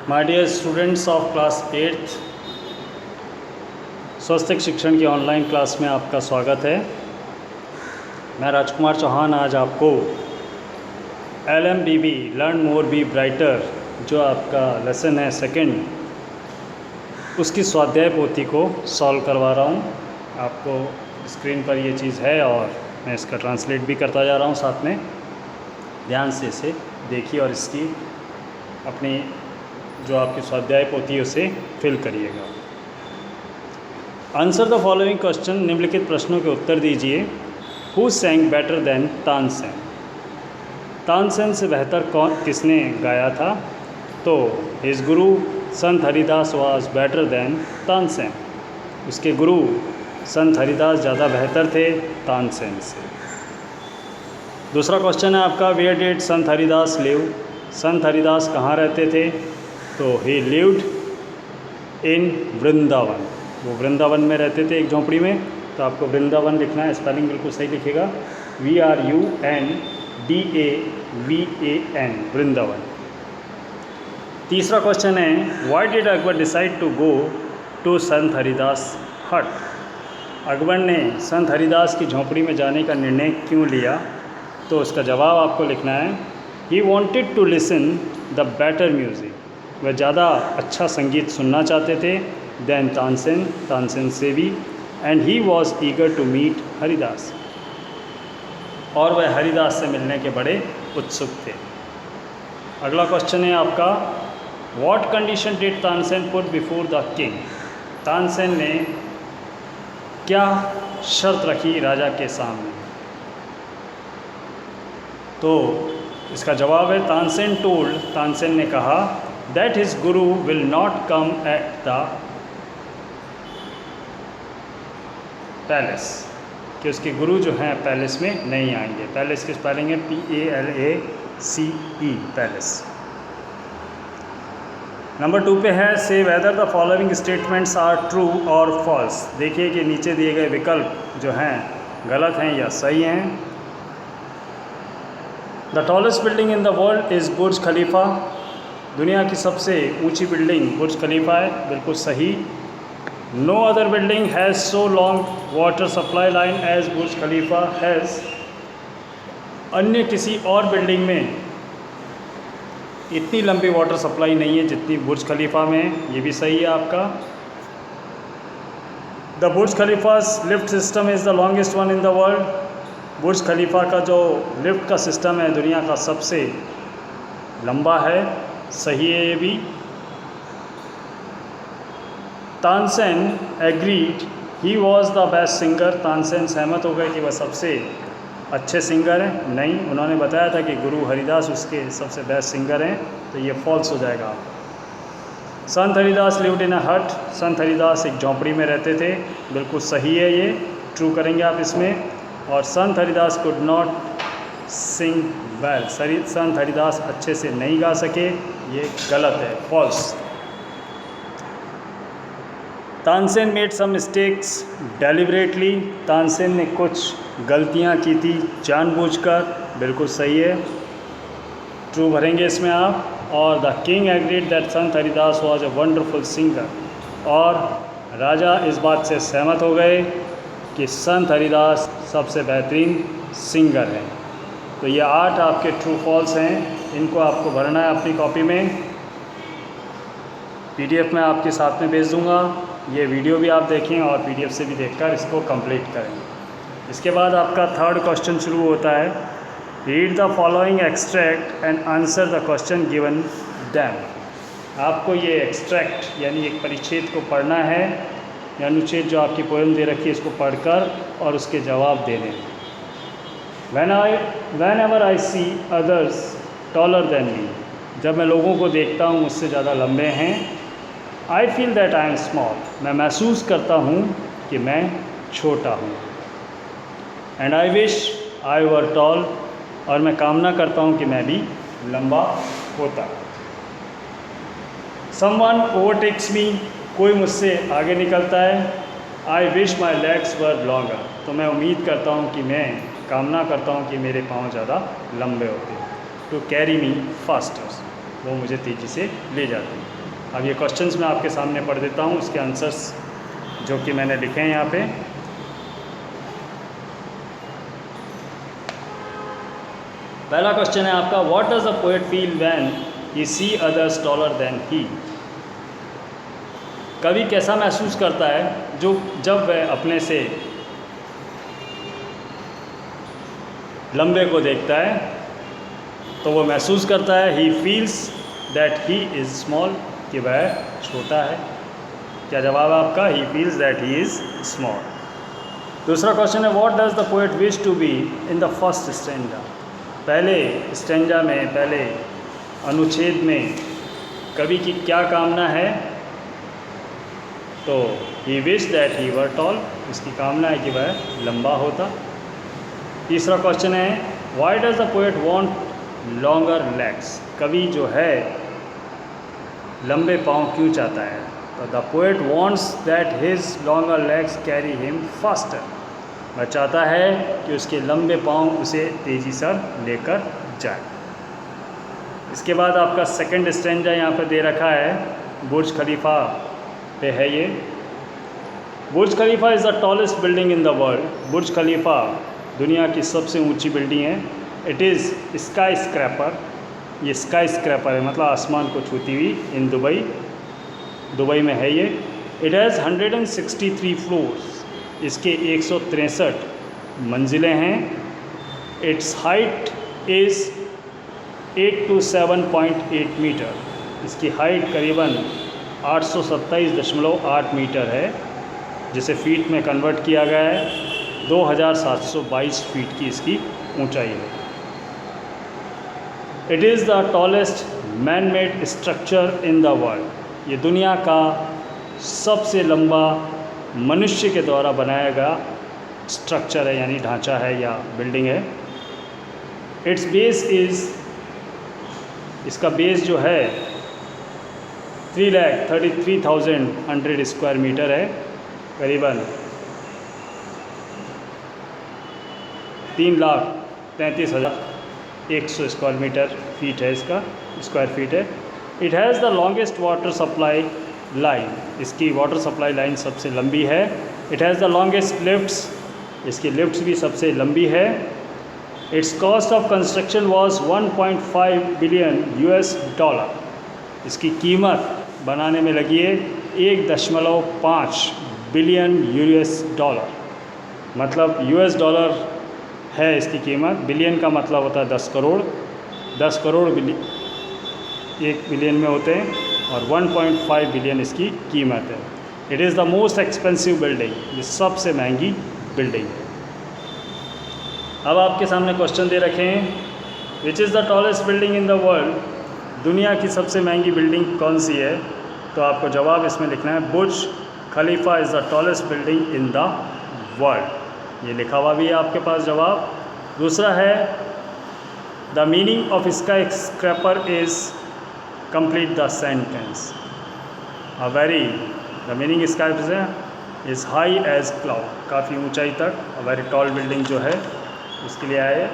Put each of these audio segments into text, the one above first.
My dear students of class 8th, Swastik Shikshan की online class में आपका स्वागत है। मैं राजकुमार चौहान आज आपको LMBB learn more be brighter जो आपका लेसन है सेकंड, उसकी स्वाध्याय पोथी को सॉल्व करवा रहा हूँ। आपको स्क्रीन पर ये चीज़ है और मैं इसका ट्रांसलेट भी करता जा रहा हूँ। साथ में ध्यान से इसे देखिए और इसकी अपनी जो आपकी स्वाध्याय पोथी है उसे फिल करिएगा। आंसर द फॉलोइंग क्वेश्चन, निम्नलिखित प्रश्नों के उत्तर दीजिए। Who सैंग better than Tansen? Tansen से बेहतर किसने गाया था? तो his Guru Sant Haridas was better than Tansen. उसके गुरु संत हरिदास ज़्यादा बेहतर थे तानसेन से। दूसरा क्वेश्चन है आपका, where did Sant Haridas live? संत हरिदास कहाँ रहते थे? तो ही लिव्ड इन वृंदावन। वो वृंदावन में रहते थे, एक झोंपड़ी में। तो आपको वृंदावन लिखना है, स्पेलिंग बिल्कुल सही लिखिएगा, VRUNDAVAN, वृंदावन। तीसरा क्वेश्चन है, why did Akbar decide to go to Sant Haridas हट? अकबर ने संत हरिदास की झोंपड़ी में जाने का निर्णय क्यों लिया? तो उसका जवाब आपको लिखना है, he wanted to listen the better music. वह ज़्यादा अच्छा संगीत सुनना चाहते थे देन तानसेन, तानसेन से भी। And he was eager to meet Haridas, और वह हरिदास से मिलने के बड़े उत्सुक थे। अगला क्वेश्चन है आपका, what condition did Tansen put before the king? Tansen ने क्या शर्त रखी राजा के सामने? तो इसका जवाब है, तानसेन टोल्ड, तानसेन ने कहा, that his Guru will not come at the palace, कि उसके गुरु जो हैं पैलेस में नहीं आएंगे। पैलेस की स्पेलिंग है PALACE, पैलेस। नंबर 2 पे है, say whether the following statements are true और फॉल्स। देखिए कि नीचे दिए गए विकल्प जो हैं गलत हैं या सही हैं। The tallest building in the world is Burj Khalifa. दुनिया की सबसे ऊंची बिल्डिंग बुर्ज खलीफा है, बिल्कुल सही। No other building has so long water supply line as Burj Khalifa has. अन्य किसी और बिल्डिंग में इतनी लंबी वाटर सप्लाई नहीं है जितनी बुर्ज खलीफा में है, ये भी सही है आपका। The Burj Khalifa's lift system is the longest one in the world. Burj Khalifa का जो लिफ्ट का सिस्टम है दुनिया का सबसे लंबा है, सही है ये भी। Tansen agreed he was the best singer. Tansen सहमत हो गए कि वह सबसे अच्छे सिंगर हैं? नहीं, उन्होंने बताया था कि गुरु हरिदास उसके सबसे बेस्ट सिंगर हैं, तो ये फॉल्स हो जाएगा। संत हरिदास लिव्ड इन अ हट। संत हरिदास एक झोंपड़ी में रहते थे, बिल्कुल सही है ये, ट्रू करेंगे आप इसमें। और संत Haridas could not sing well, संत हरिदास अच्छे से नहीं गा सके, ये गलत है, false. Tansen made some mistakes deliberately. Tansen ने कुछ गलतियां की थी जानबूझकर, बिल्कुल सही है, ट्रू भरेंगे इसमें आप। और the king agreed that Sant Haridas was a wonderful singer. और राजा इस बात से सहमत हो गए कि संत हरिदास सबसे बेहतरीन सिंगर हैं। तो ये 8 आपके ट्रू फॉल्स हैं, इनको आपको भरना है अपनी कॉपी में। PDF में आपके साथ में भेज दूंगा। ये वीडियो भी आप देखें और PDF से भी देखकर इसको कंप्लीट करें। इसके बाद आपका थर्ड क्वेश्चन शुरू होता है, read the following extract and answer the question given them. आपको ये एक्सट्रैक्ट यानी एक परिच्छेद को पढ़ना है, या अनुच्छेद जो आपकी पोएम दे रखी है इसको पढ़कर और उसके जवाब देने। Whenever I see others taller than me, जब मैं लोगों को देखता हूँ मुझसे ज़्यादा लंबे हैं, I feel that I am small, मैं महसूस करता हूँ कि मैं छोटा हूँ। And I wish I were tall, और मैं कामना करता हूँ कि मैं भी लंबा होता। Someone overtakes me, कोई मुझसे आगे निकलता है। I wish my legs were longer, तो मैं उम्मीद करता हूँ कि मैं कामना करता हूँ कि मेरे पाँव ज़्यादा लंबे होते। टू कैरी मी फास्टर, वो मुझे तेज़ी से ले जाती। अब ये क्वेश्चंस मैं आपके सामने पढ़ देता हूँ, इसके आंसर्स जो कि मैंने लिखे हैं यहाँ पे। पहला क्वेश्चन है आपका, what does a poet feel when he see others taller than he. कवि कैसा महसूस करता है जब वह अपने से लंबे को देखता है, तो वो महसूस करता है he feels that he is small, कि वह छोटा है। क्या जवाब है आपका? He feels that he is small. दूसरा क्वेश्चन है, what does the poet wish to be in the first stanza. पहले स्टैंजा में, पहले अनुच्छेद में कवि की क्या कामना है? तो he wish that he were tall, इसकी कामना है कि वह लंबा होता। तीसरा क्वेश्चन है, why does the poet want longer legs. कवि जो है लंबे पाँव क्यों चाहता है? तो the poet wants that his longer legs carry him faster. वह चाहता है कि उसके लंबे पाँव उसे तेज़ी से लेकर जाए। इसके बाद आपका सेकंड स्टैंजा यहाँ पर दे रखा है, बुर्ज खलीफा पे है ये। Burj Khalifa is the tallest building in the world. Burj Khalifa दुनिया की सबसे ऊंची बिल्डिंग है। इट इज़ स्काई स्क्रैपर, ये स्काई स्क्रैपर है, मतलब आसमान को छूती हुई, इन दुबई में है ये। इट हैज़ 163 फ्लोर्स, इसके 163 मंजिलें हैं। Its height is 8 to 7.8 metre, इसकी हाइट करीबन 827.8 मीटर है, जिसे फीट में कन्वर्ट किया गया है। 2722 फीट की इसकी ऊंचाई है। It is the tallest man made structure in the world. ये दुनिया का सबसे लंबा मनुष्य के द्वारा बनाया गया स्ट्रक्चर है, यानी ढांचा है या बिल्डिंग है। इट्स बेस इज़, इसका बेस जो है 3,33,100 स्क्वायर मीटर है, करीबन 3,33,100 स्क्वायर मीटर फीट है, इसका स्क्वायर फीट है। It has the longest water supply line, इसकी वाटर सप्लाई लाइन सबसे लंबी है। It has the longest lifts, इसकी लिफ्ट्स भी सबसे लंबी है। It's cost of construction was 1.5 billion $, इसकी कीमत बनाने में लगी है 1.5 बिलियन $, मतलब $, है इसकी कीमत। बिलियन का मतलब होता है 10 करोड़, 10 करोड़ 1 बिलियन में होते हैं, और 1.5 बिलियन इसकी कीमत है। It is the most expensive building, ये सबसे महंगी बिल्डिंग है। अब आपके सामने क्वेश्चन दे रखे हैं, which is the tallest building in the world. दुनिया की सबसे महंगी बिल्डिंग कौन सी है? तो आपको जवाब इसमें लिखना है, Burj Khalifa is the tallest building in the world. ये लिखा हुआ भी है आपके पास जवाब। दूसरा है, the meaning of skyscraper is complete the sentence. The meaning sky is high as cloud, काफ़ी ऊंचाई तक, अ वेरी टॉल बिल्डिंग जो है उसके लिए आए।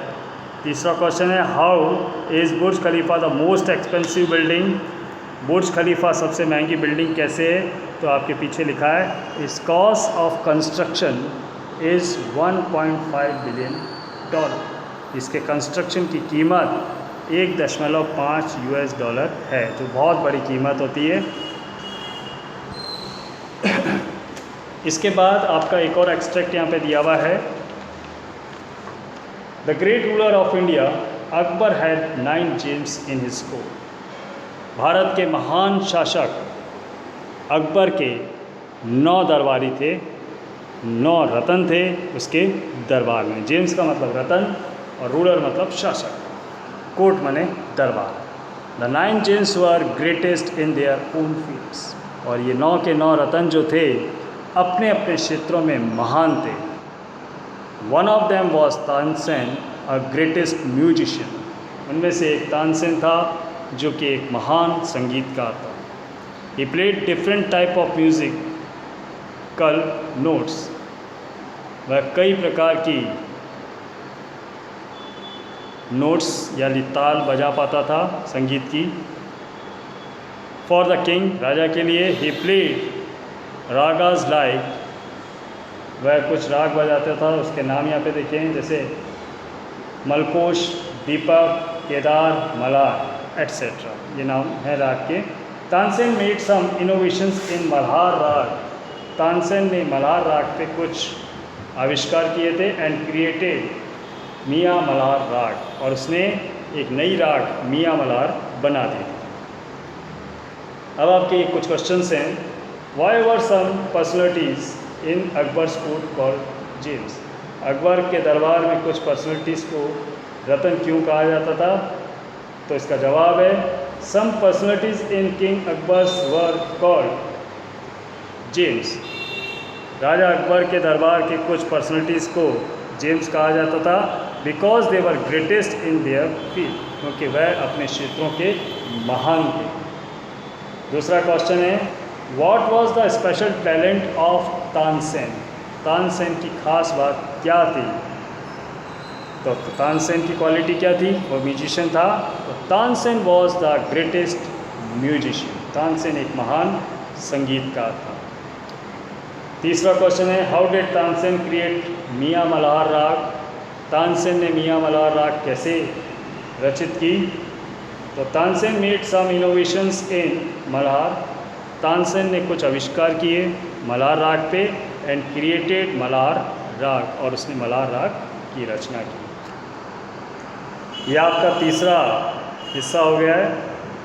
तीसरा क्वेश्चन है, how is Burj Khalifa the most expensive building. Burj Khalifa सबसे महंगी बिल्डिंग कैसे है? तो आपके पीछे लिखा है, इस cost of construction is 1.5 billion $, इसके कंस्ट्रक्शन की कीमत 1.5 $, है, जो बहुत बड़ी कीमत होती है। इसके बाद आपका एक और एक्सट्रैक्ट यहाँ पे दिया हुआ है, the great ruler of India Akbar had 9 James in his court. Bharat के महान शासक अकबर के 9 दरबारी थे, 9 रतन थे उसके दरबार में। जेम्स का मतलब रतन और रूलर मतलब शासक, कोर्ट माने दरबार। The 9 James were greatest in their own fields, और ये 9 के 9 रतन जो थे अपने अपने क्षेत्रों में महान थे। One of them was Tansen, a greatest musician. उनमें से एक तानसेन था जो कि एक महान संगीतकार था। He played different type of music कल नोट्स, वह कई प्रकार की नोट्स यानी ताल बजा पाता था संगीत की। फॉर द किंग, राजा के लिए। ही प्लेड रागाज लाइक, वह कुछ राग बजाता था, उसके नाम यहाँ पे देखें, जैसे मलकोश, दीपक, केदार, मलार एट्सेट्रा, ये नाम है राग के। तानसेन मेड सम इनोवेशंस इन मल्हार राग, तानसेन ने मल्हार राग पे कुछ आविष्कार किए थे। एंड क्रिएटेड मियाँ मल्हार राग, और उसने एक नई राग मियाँ मल्हार बना दी थी। अब आपके कुछ क्वेश्चंस हैं। Why were some personalities in Akbar's court called gems, Akbar के दरबार में कुछ पर्सनैलिटीज़ को रतन क्यों कहा जाता था? तो इसका जवाब है some personalities in king Akbar's were called gems, राजा अकबर के दरबार के कुछ पर्सनैलिटीज़ को जेम्स कहा जाता था, because they were greatest in their field, क्योंकि वह अपने क्षेत्रों के महान थे। दूसरा क्वेश्चन है what was the special talent of Tansen, Tansen की खास बात क्या थी? तो तानसेन की क्वालिटी क्या थी? वो म्यूजिशियन था। तो Tansen was the greatest musician, Tansen एक महान संगीतकार था। तीसरा क्वेश्चन है हाउ डिड तानसेन क्रिएट मियाँ मल्हार राग, तानसेन ने मियाँ मल्हार राग कैसे रचित की? तो तानसेन मेड सम इनोवेशंस इन मल्हार, तानसेन ने कुछ आविष्कार किए मल्हार राग पे। एंड क्रिएटेड मल्हार राग, और उसने मल्हार राग की रचना की। यह आपका तीसरा हिस्सा हो गया है।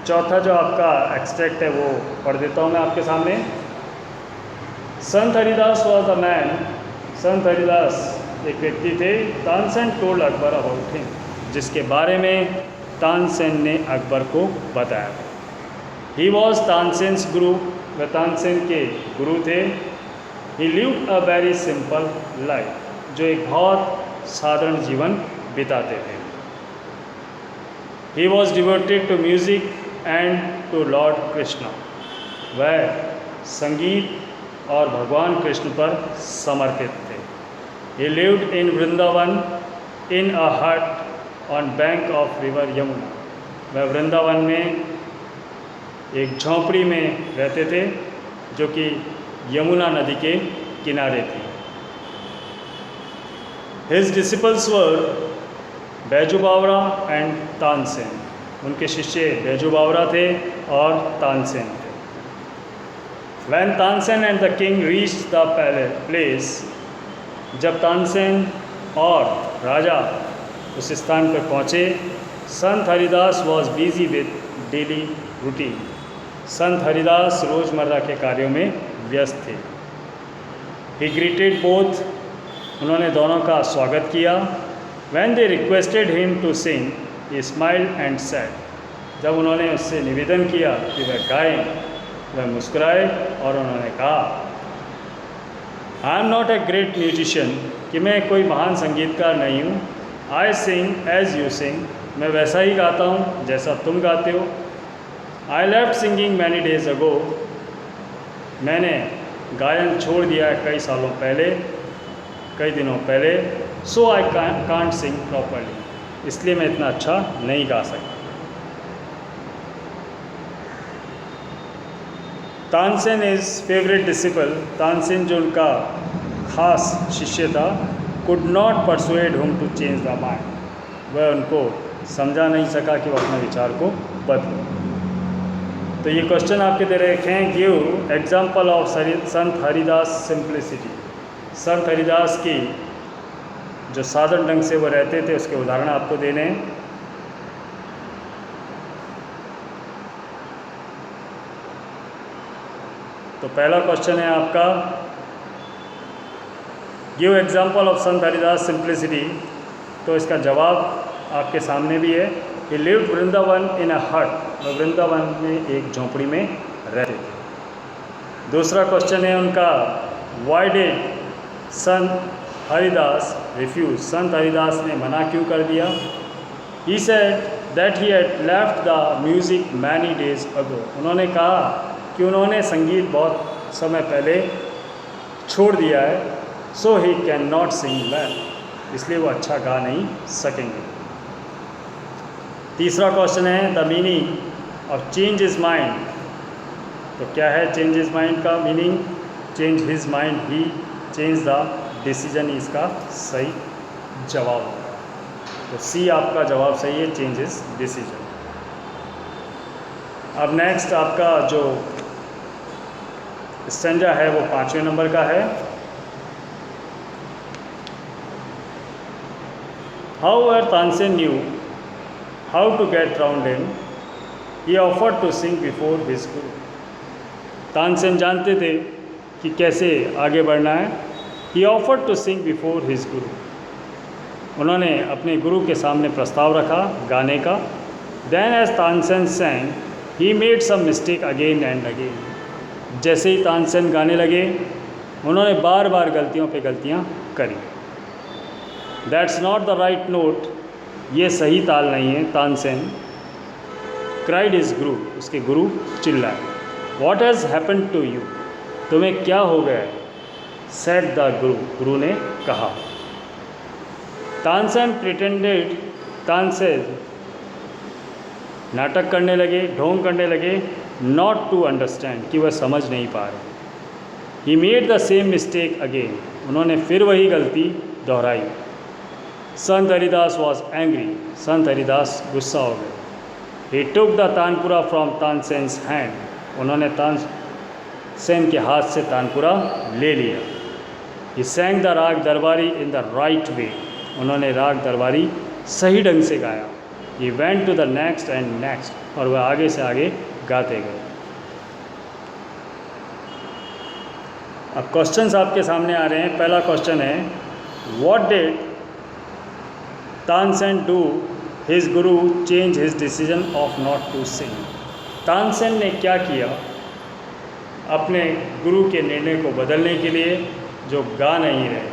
चौथा जो आपका एक्सट्रैक्ट है वो पढ़ देता हूँ मैं आपके सामने। संत हरिदास वॉज द मैन, संत हरिदास एक व्यक्ति थे। Tansen told Akbar about him, जिसके बारे में तानसेन ने अकबर को बताया। ही वॉज तानसेन्स गुरु, वह तानसेन के गुरु थे। He lived a very simple life, जो एक बहुत साधारण जीवन बिताते थे। He was devoted to music and to lord Krishna, वह संगीत और भगवान कृष्ण पर समर्पित थे। ही लिव्ड इन वृंदावन इन अ हट on bank of river Yamuna, वह वृंदावन में एक झोंपड़ी में रहते थे जो कि यमुना नदी के किनारे थी। His disciples were Baiju Bawra and Tansen, उनके शिष्य बैजू बावरा थे और तानसेन थे। When Tansen and the king reached the place, जब तानसेन और राजा उस स्थान पर पहुँचे, संत Haridas was busy with daily routine, संत हरिदास रोज़मर्रा के कार्यों में व्यस्त थे। ही ग्रीटेड बोथ, उन्होंने दोनों का स्वागत किया। When they requested him to sing, he smiled and said, जब उन्होंने उससे निवेदन किया कि वह गाएं, वह मुस्कुराए और उन्होंने कहा I am not a great musician, कि मैं कोई महान संगीतकार नहीं हूँ। आई सिंग एज यू सिंग, मैं वैसा ही गाता हूँ जैसा तुम गाते हो। I left singing many days ago, मैंने गायन छोड़ दिया कई सालों पहले, कई दिनों पहले। सो आई कांट सिंग प्रॉपरली, इसलिए मैं इतना अच्छा नहीं गा सकता। Tansen is favourite disciple, Tansen जो उनका खास शिष्य था, could not persuade him to change the mind, वह उनको समझा नहीं सका कि वह अपने विचार को बदले। तो ये क्वेश्चन आपके दे रखे हैं, give example of Sant Haridas simplicity, संत हरिदास की जो साधारण ढंग से वो रहते थे उसके उदाहरण आपको देने हैं। तो पहला क्वेश्चन है आपका give example of Sant Haridas simplicity, तो इसका जवाब आपके सामने भी है। ही लिव्ड वृंदावन इन अ हट, वह वृंदावन में एक झोंपड़ी में रहते थे। दूसरा क्वेश्चन है उनका why did Sant Haridas refuse, संत हरिदास ने मना क्यों कर दिया? He said that he had left the music many days ago, उन्होंने कहा कि उन्होंने संगीत बहुत समय पहले छोड़ दिया है। So he can not sing well, इसलिए वो अच्छा गा नहीं सकेंगे। तीसरा क्वेश्चन है the meaning of change his mind, तो क्या है चेंज हिज माइंड का meaning? Change his mind, he change the decision, इसका सही जवाब होगा। तो सी आपका जवाब सही है, चेंज हिज डिसीजन। अब नेक्स्ट आपका जो स्टैंजा है वो 5वें नंबर का है। However, Tansen knew how to get round him. He offered to sing before his guru. Tansen जानते थे कि कैसे आगे बढ़ना है। He offered to sing before his guru. उन्होंने अपने गुरु के सामने प्रस्ताव रखा गाने का। Then as Tansen sang, he made some mistake again and again. जैसे ही तानसेन गाने लगे उन्होंने बार बार गलतियों पे गलतियाँ करी। That's not the right note, ये सही ताल नहीं है। तानसेन क्राइड हिज गुरु, उसके गुरु चिल्लाए। What has happen to you, तुम्हें क्या हो गया है? सेड द गुरु, गुरु ने कहा। तानसेन प्रिटेंडेड, तानसेन नाटक करने लगे, ढोंग करने लगे, नॉट टू अंडरस्टैंड, कि वह समझ नहीं पा रहे। He made the same mistake again, उन्होंने फिर वही गलती दोहराई। संत हरिदास वॉज एंग्री, संत हरिदास गुस्सा हो गए। He took the tanpura from Tansen's hand, उन्होंने तानसेन के हाथ से तानपुरा ले लिया। ही सैंग द राग दरबारी इन द राइट वे, उन्होंने राग दरबारी सही ढंग से गाया। He went to the next and next, और वह आगे से आगे गाते गए। अब क्वेश्चंस आपके सामने आ रहे हैं। पहला क्वेश्चन है, what did Tansen do his guru change his decision of not to sing? Tansen ने क्या किया अपने गुरु के निर्णय को बदलने के लिए जो गा नहीं रहे?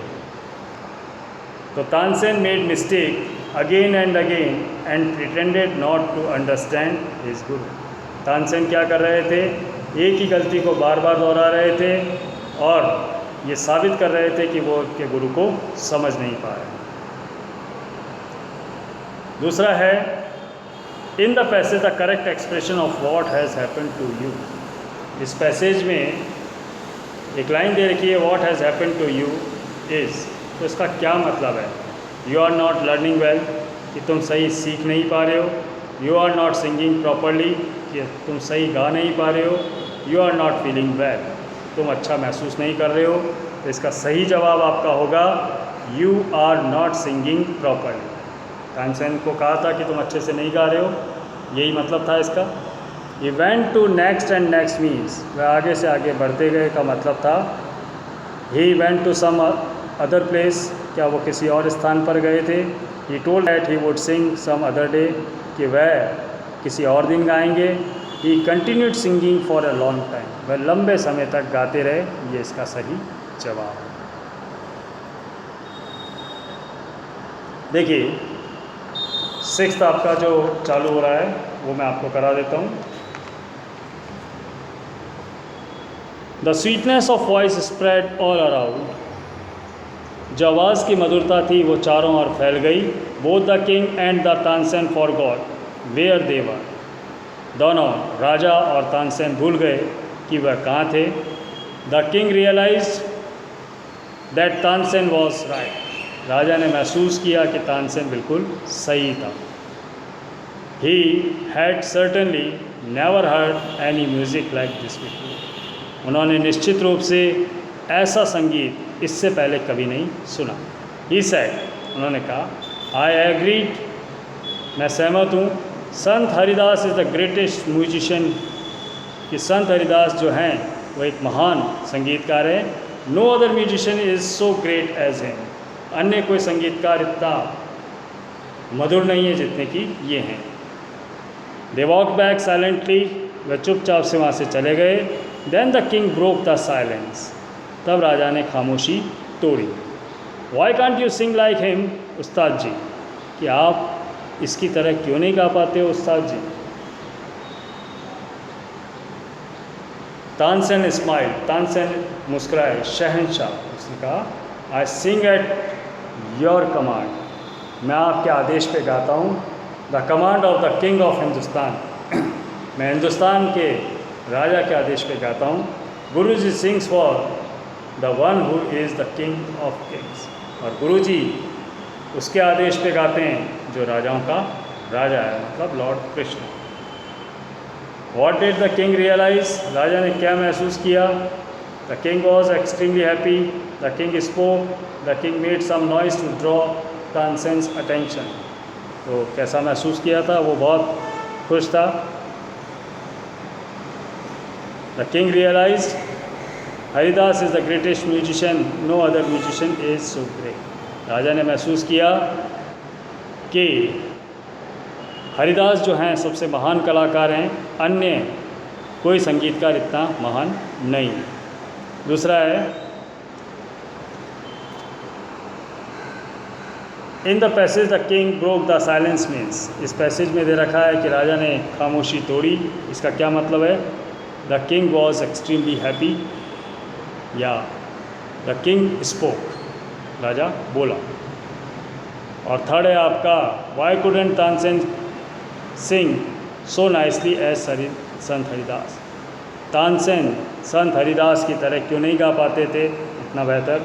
तो Tansen made mistake again and again and pretended not to understand his guru. तानसेन क्या कर रहे थे? एक ही गलती को बार बार दोहरा रहे थे और ये साबित कर रहे थे कि वो उनके गुरु को समझ नहीं पा रहे। दूसरा है, in the passage the correct expression of what has happened to you. इस पैसेज में एक लाइन दे रखी है, what has happened to you is, तो इसका क्या मतलब है? You are not learning well, कि तुम सही सीख नहीं पा रहे हो। You are not singing properly, कि तुम सही गा नहीं पा रहे हो। You are not feeling well, तुम अच्छा महसूस नहीं कर रहे हो। तो इसका सही जवाब आपका होगा you are not singing properly. Tansen को कहा था कि तुम अच्छे से नहीं गा रहे हो, यही मतलब था इसका। ये went to next and next means, वह आगे से आगे बढ़ते गए का मतलब था। He went to some other place, क्या वो किसी और स्थान पर गए थे? He told that he would sing some other day, कि वह किसी और दिन गाएंगे। He continued singing for a long time, वह लंबे समय तक गाते रहे। ये इसका सही जवाब है। देखिए, सिक्स्थ आपका जो चालू हो रहा है वो मैं आपको करा देता हूँ। The sweetness of voice spread all around, जो आवाज़ की मधुरता थी वो चारों ओर फैल गई। Both the king and the Tansen forgot where they were, दोनों राजा और तानसेन भूल गए कि वह कहाँ थे। The king realise that Tansen was right, राजा ने महसूस किया कि तानसेन बिल्कुल सही था। He had certainly never heard any music like this before, उन्होंने निश्चित रूप से ऐसा संगीत इससे पहले कभी नहीं सुना। ही सेड, उन्होंने कहा, आई एग्रीड, मैं सहमत हूँ। संत Haridas is the greatest musician, कि संत हरिदास जो हैं वो एक महान संगीतकार है। No other musician is so great as him, अन्य कोई संगीतकार इतना मधुर नहीं है जितने कि ये हैं। दे वॉक बैक साइलेंटली, वह चुपचाप से वहाँ से चले गए। Then the king broke the silence, तब राजा ने खामोशी तोड़ी। Why can't you sing like him ustad ji, कि आप इसकी तरह क्यों नहीं गा पाते हो उस्ताद जी? तानसेन स्माइल, तानसेन मुस्कुराए। शहंशाह, उसने कहा, I sing at your command, मैं आपके आदेश पे गाता हूँ। The command of the king of Hindustan, मैं हिंदुस्तान के राजा के आदेश पे गाता हूँ। Guruji sings for the one who is the king of kings. और गुरुजी उसके आदेश पे गाते हैं जो राजाओं का राजा है, मतलब Lord Krishna. What did the king realize? राजा ने क्या महसूस किया? The king was extremely happy. The king spoke. The king made some noise to draw Tansen's attention. तो कैसा महसूस किया था? वो बहुत खुश था। The king realized Haridas is the greatest musician. No other musician is so great. राजा ने महसूस किया कि हरिदास जो हैं सबसे महान कलाकार हैं, अन्य कोई संगीतकार इतना महान नहीं है। दूसरा है, in the passage the king broke the silence means. इस पैसेज में दे रखा है कि राजा ने खामोशी तोड़ी। इसका क्या मतलब है? The king was extremely happy, या द किंग स्पोक, राजा बोला। और थर्ड है आपका, वाई कुडंट तानसेन सिंग सो नाइसली एज संत हरिदास। तानसेन संत हरिदास की तरह क्यों नहीं गा पाते थे इतना बेहतर?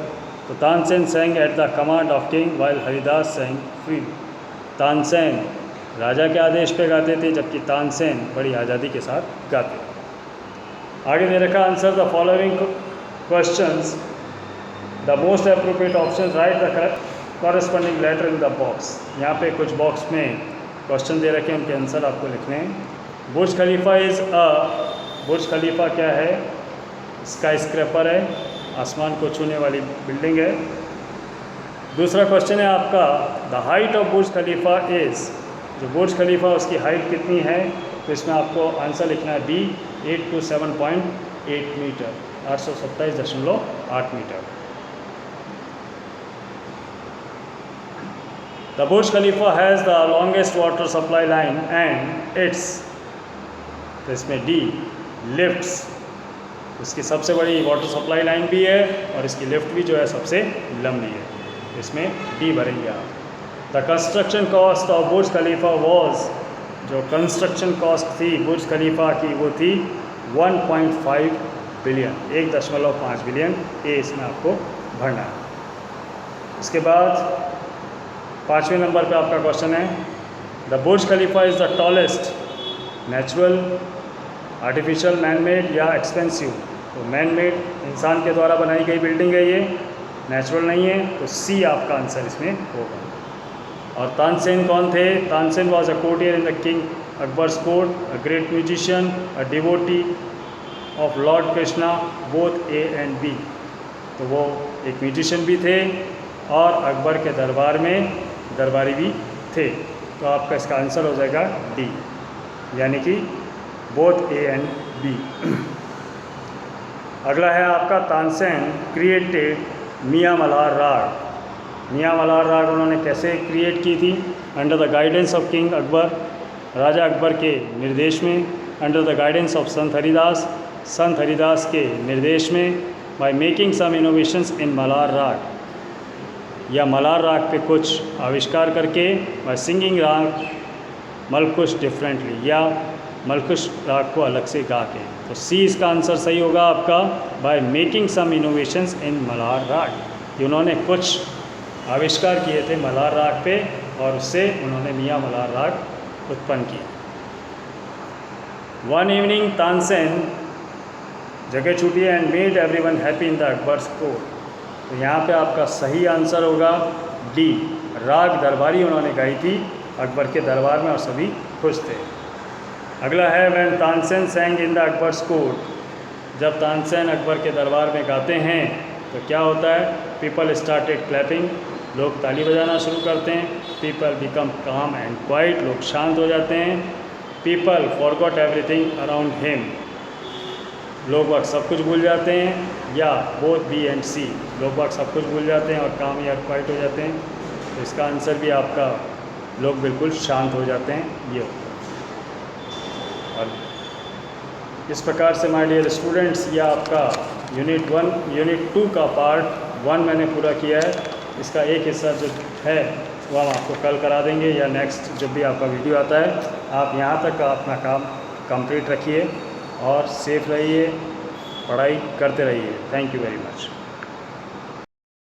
तो Tansen sang at the command of king while Haridas sang free. Tansen राजा के आदेश पे गाते थे, जबकि तानसेन बड़ी आज़ादी के साथ गाते। आगे दे रखा, answer the following questions, the most appropriate option, write the corresponding letter in the box. यहाँ पे कुछ बॉक्स में क्वेश्चन दे रखे हैं, उनके आंसर आपको लिखने हैं। बुर्ज खलीफा इज़ बुर्ज खलीफा क्या है? स्काई स्क्रैपर है, आसमान को छूने वाली बिल्डिंग है। दूसरा क्वेश्चन है आपका, the height of Burj Khalifa is, जो बुर्ज खलीफा उसकी हाइट कितनी है? तो इसमें आपको आंसर लिखना है B, 8 to 7.8 metre, 827.8 metre. The Burj Khalifa has the longest water supply line and its, तो इसमें डी, लिफ्ट्स, इसकी सबसे बड़ी वाटर सप्लाई लाइन भी है और इसकी लिफ्ट भी जो है सबसे लंबी है, इसमें डी भरेंगे आप। The construction cost of Burj Khalifa was, जो कंस्ट्रक्शन कॉस्ट थी बुर्ज खलीफा की वो थी 1.5 बिलियन, 1.5 बिलियन। ये इसमें आपको भरना है। इसके बाद 5वें नंबर पे आपका क्वेश्चन है, the Burj Khalifa is the tallest, natural, artificial, manmade या एक्सपेंसिव? तो मैनमेड, इंसान के द्वारा बनाई गई बिल्डिंग है ये, नेचुरल नहीं है, तो सी आपका आंसर इसमें होगा। और तानसेन कौन थे? Tansen was a courtier in the king Akbar's court, a great musician, a devotee of lord Krishna, both A and B. तो वो एक म्यूजिशियन भी थे और अकबर के दरबार में दरबारी भी थे। तो आपका इसका आंसर हो जाएगा डी, यानी कि बोथ ए एंड बी। अगला है आपका, तानसेन क्रिएटेड मियाँ मल्हार राग। मियाँ मल्हार राग उन्होंने कैसे क्रिएट की थी? Under the guidance of king Akbar, राजा अकबर के निर्देश में। अंडर द गाइडेंस ऑफ संत हरिदास, संत हरिदास के निर्देश में। बाय मेकिंग सम इनोवेशंस इन मल्हार राग, या मल्हार राग पे कुछ आविष्कार करके। बाय सिंगिंग राग मलकुश डिफरेंटली, या मलकुश राग को अलग से गा के। तो सी इसका आंसर सही होगा आपका, बाय मेकिंग सम इनोवेशंस इन मल्हार राग, कि उन्होंने कुछ आविष्कार किए थे मल्हार राग पे और उससे उन्होंने मियाँ मल्हार राग उत्पन्न किया। वन इवनिंग तानसेन जगह छूटी and made everyone happy in the Akbar's court. तो यहाँ पे आपका सही आंसर होगा डी, राग दरबारी उन्होंने गाई थी अकबर के दरबार में और सभी खुश थे। अगला है, when Tansen सैंग in the Akbar's court, जब तानसेन अकबर के दरबार में गाते हैं तो क्या होता है? पीपल स्टार्टेड क्लैपिंग, लोग ताली बजाना शुरू करते हैं। पीपल बिकम काम एंड क्वाइट, लोग शांत हो जाते हैं। People forgot everything around him, लोग वक्त सब कुछ भूल जाते हैं। या बोथ बी एंड सी, लोग वक्त सब कुछ भूल जाते हैं और काम या क्वाइट हो जाते हैं। तो इसका आंसर भी आपका लोग बिल्कुल शांत हो जाते हैं, ये होता है। और इस प्रकार से माय डियर स्टूडेंट्स, ये आपका यूनिट 1 यूनिट 2 का पार्ट 1 मैंने पूरा किया है। इसका एक हिस्सा जो है वो हम आपको कल करा देंगे, या नेक्स्ट जब भी आपका वीडियो आता है। आप यहाँ तक का अपना काम कंप्लीट रखिए और सेफ रहिए, पढ़ाई करते रहिए। Thank you very much.